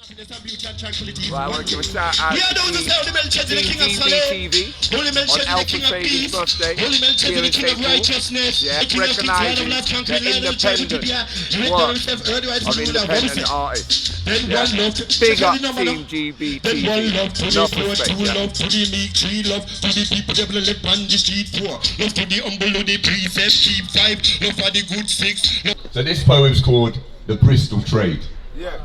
Right, I want to give a shout out to TeamGBTV on Alfred Fagon's birthday here in St. Paul. Yeah, recognising the independent work of independent artists. Yeah. Big up TeamGBTV. Enough respect, yeah. So this poem's called The Bristol Trade. Yeah.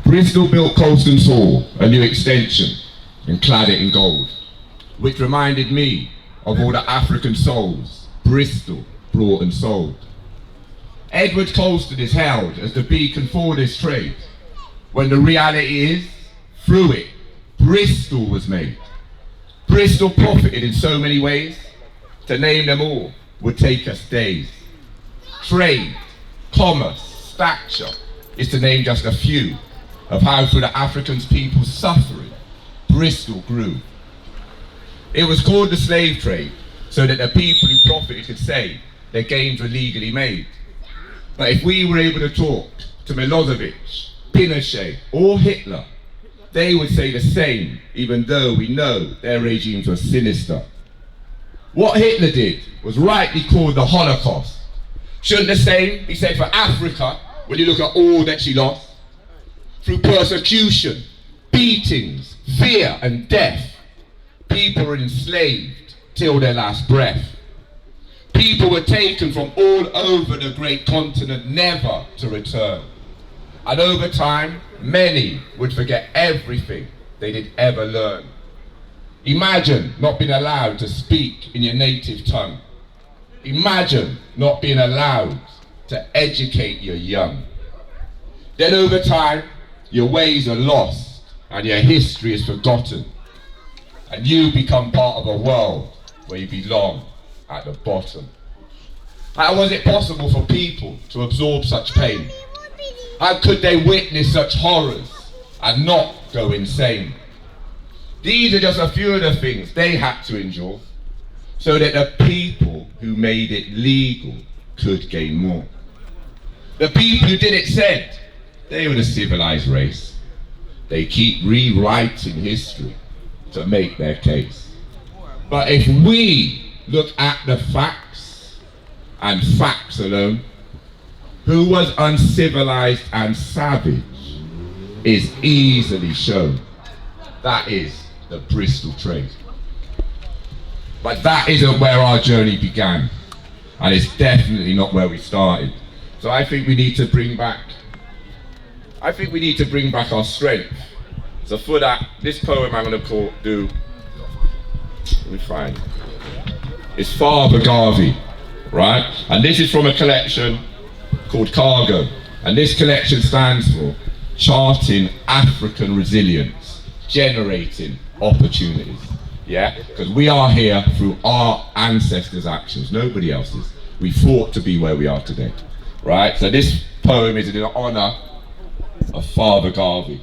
Bristol built Colston's Hall, a new extension, and clad it in gold, which reminded me of all the African souls Bristol brought and sold. Edward Colston is held as the beacon for this trade, when the reality is, through it, Bristol was made. Bristol profited in so many ways, to name them all would take us days. Trade, commerce, stature, is to name just a few of how through the African people's suffering, Bristol grew. It was called the slave trade, so that the people who profited could say their gains were legally made. But if we were able to talk to Milosevic, Pinochet, or Hitler, they would say the same, even though we know their regimes were sinister. What Hitler did was rightly called the Holocaust. Shouldn't the same be said for Africa when you look at all that she lost? Through persecution, beatings, fear and death, people were enslaved till their last breath. People were taken from all over the great continent, never to return. And over time, many would forget everything they did ever learn. Imagine not being allowed to speak in your native tongue. Imagine not being allowed to educate your young. Then over time, your ways are lost and your history is forgotten. And you become part of a world where you belong at the bottom. How was it possible for people to absorb such pain? How could they witness such horrors and not go insane? These are just a few of the things they had to endure, so that the people who made it legal could gain more. The people who did it said they were the civilized race. They keep rewriting history to make their case. But if we look at the facts, and facts alone, who was uncivilized and savage is easily shown. That is the Bristol trade. But that isn't where our journey began, and it's definitely not where we started. So I think we need to bring back our strength. So for that, this poem I'm going to let me find it. It's Father Garvey, right? And this is from a collection called Cargo. And this collection stands for Charting African Resilience, Generating Opportunities. Yeah, because we are here through our ancestors' actions, nobody else's. We fought to be where we are today, right? So this poem is in honor of Father Garvey.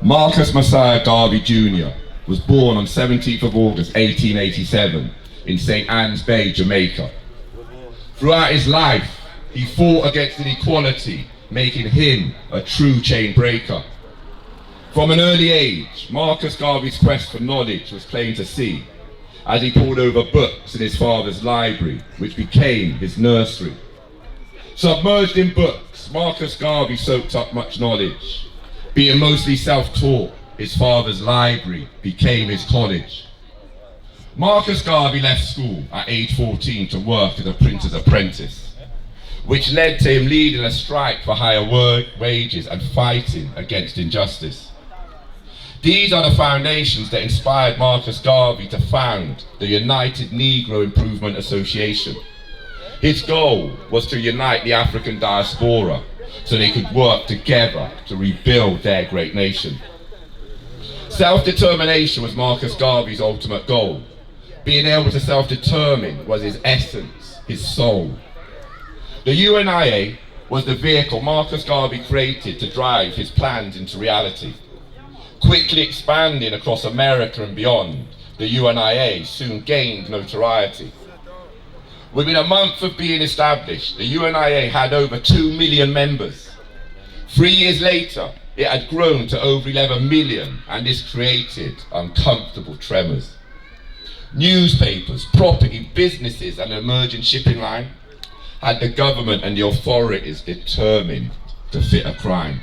Marcus Messiah Garvey Jr. was born on 17th of August 1887 in St. Anne's Bay, Jamaica. Throughout his life, he fought against inequality, making him a true chain breaker. From an early age, Marcus Garvey's quest for knowledge was plain to see as he pored over books in his father's library, which became his nursery. Submerged in books, Marcus Garvey soaked up much knowledge. Being mostly self-taught, his father's library became his college. Marcus Garvey left school at age 14 to work as a printer's apprentice, which led to him leading a strike for higher wages and fighting against injustice. These are the foundations that inspired Marcus Garvey to found the United Negro Improvement Association. His goal was to unite the African diaspora so they could work together to rebuild their great nation. Self-determination was Marcus Garvey's ultimate goal. Being able to self-determine was his essence, his soul. The UNIA was the vehicle Marcus Garvey created to drive his plans into reality. Quickly expanding across America and beyond, the UNIA soon gained notoriety. Within a month of being established, the UNIA had over 2 million members 3 years later, it had grown to over 11 million, and this created uncomfortable tremors. Newspapers, property, businesses, and an emerging shipping line had the government and the authorities determined to fit a crime.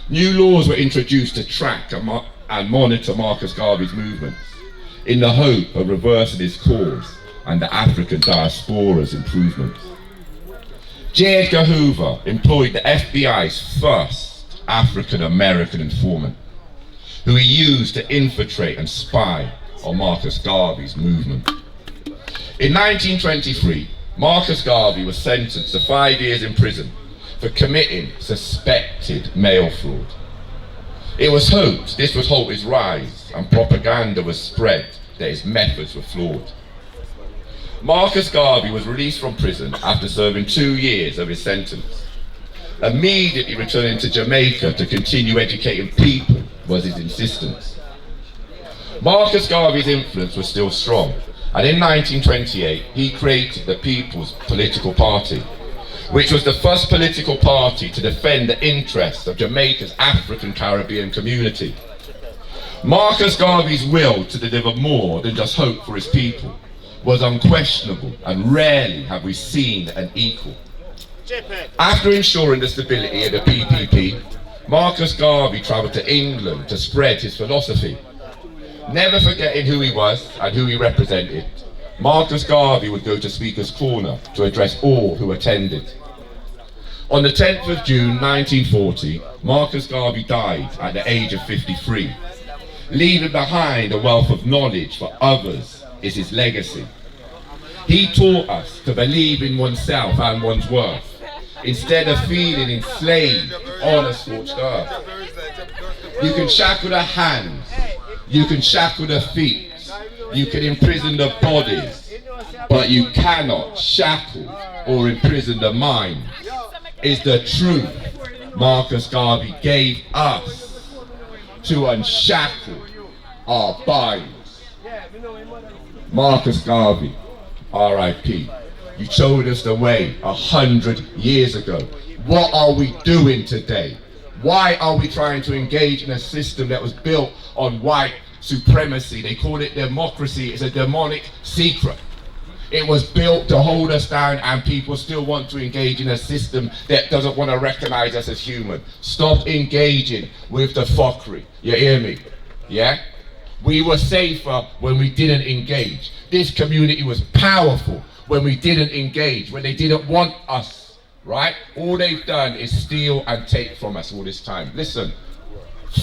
New laws were introduced to track and monitor Marcus Garvey's movements in the hope of reversing his cause and the African diaspora's improvements. J. Edgar Hoover employed the FBI's first African-American informant, who he used to infiltrate and spy on Marcus Garvey's movement. In 1923, Marcus Garvey was sentenced to 5 years in prison for committing suspected mail fraud. It was hoped this would halt his rise, and propaganda was spread that his methods were flawed. Marcus Garvey was released from prison after serving 2 years of his sentence. Immediately returning to Jamaica to continue educating people was his insistence. Marcus Garvey's influence was still strong, and in 1928 he created the People's Political Party, which was the first political party to defend the interests of Jamaica's African Caribbean community. Marcus Garvey's will to deliver more than just hope for his people was unquestionable, and rarely have we seen an equal. After ensuring the stability of the PPP, Marcus Garvey travelled to England to spread his philosophy. Never forgetting who he was and who he represented, Marcus Garvey would go to Speaker's Corner to address all who attended. On the 10th of June 1940, Marcus Garvey died at the age of 53. Leaving behind a wealth of knowledge for others is his legacy. He taught us to believe in oneself and one's worth, instead of feeling enslaved on a scorched earth. You can shackle the hands, you can shackle the feet, you can imprison the bodies, but you cannot shackle or imprison the mind, is the truth Marcus Garvey gave us to unshackle our binds. Marcus Garvey, R.I.P. You showed us the way 100 years ago. What are we doing today? Why are we trying to engage in a system that was built on white supremacy? They call it democracy. It's a demonic secret. It was built to hold us down, and people still want to engage in a system that doesn't want to recognize us as human. Stop engaging with the fuckery. You hear me? Yeah? We were safer when we didn't engage. This community was powerful when we didn't engage, when they didn't want us, right? All they've done is steal and take from us all this time. Listen,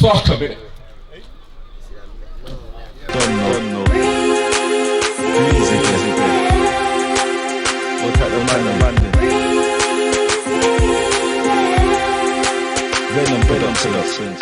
fuck a minute. Don't know. Greezy What type of man? Venom Productions.